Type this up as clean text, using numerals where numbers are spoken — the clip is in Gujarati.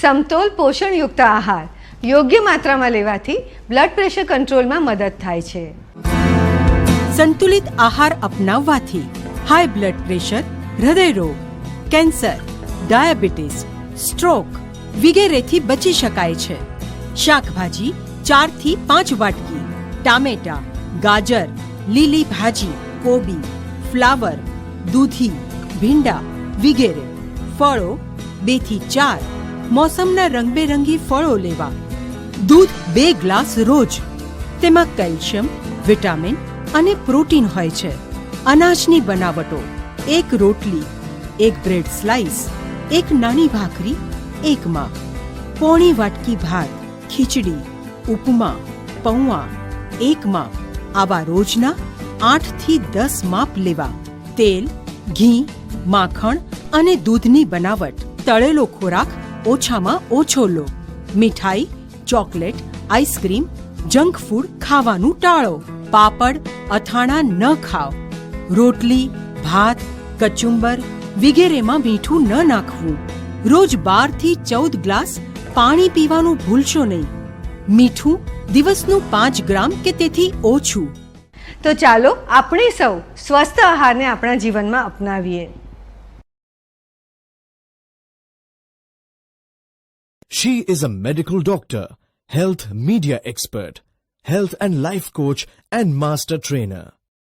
સમતોલ પોષણયુક્ત આહાર યોગ્ય માત્રામાં લેવાથી બ્લડ પ્રેશર કંટ્રોલમાં મદદ થાય છે. સંતુલિત આહાર અપનાવવાથી હાઈ બ્લડ પ્રેશર, હૃદયરોગ, કેન્સર, ડાયાબિટીસ, સ્ટ્રોક વગેરેથી બચી શકાય છે. શાકભાજી 4 થી 5 વાટકી, ટામેટા, ગાજર, લીલી ભાજી, કોબી, ફ્લાવર, દૂધી, ભીંડા વગેરે. ફળો 2 થી 4, મોસમના રંગબેરંગી ફળો લેવા. દૂધ 2 ગ્લાસ રોજ. તેમાં કેલ્શિયમ, વિટામિન અને પ્રોટીન હોય છે. અનાજની બનાવટો: 1 રોટલી, 1 બ્રેડ સ્લાઇસ, 1 નાની ભાખરી, 1 માં, પોણી વાટકી ભાત, ખીચડી, ઉપમા, પૌવા, 1 માં. આવા રોજના 8 થી 10 માપ લેવા. તેલ, ઘી, માખણ અને દૂધની બનાવટ: તળેલો ખોરાક ઓછામાં ઓછો લો. મીઠાઈ, ચોકલેટ, આઈસ્ક્રીમ, જંક ફૂડ ખાવાનું ટાળો. પાપડ, અથાણા ન ખાઓ. રોટલી, ભાત, કચુંબર વગેરેમાં મીઠું ન નાખવું. રોજ 12 થી 14 ગ્લાસ પાણી પીવાનું ભૂલશો નહીં. મીઠું દિવસનું 5 ગ્રામ કે તેથી ઓછું. તો ચાલો આપણે સૌ સ્વસ્થ આહારને આપણા જીવનમાં અપનાવીએ. She is a medical doctor, health media expert, health and life coach and master trainer.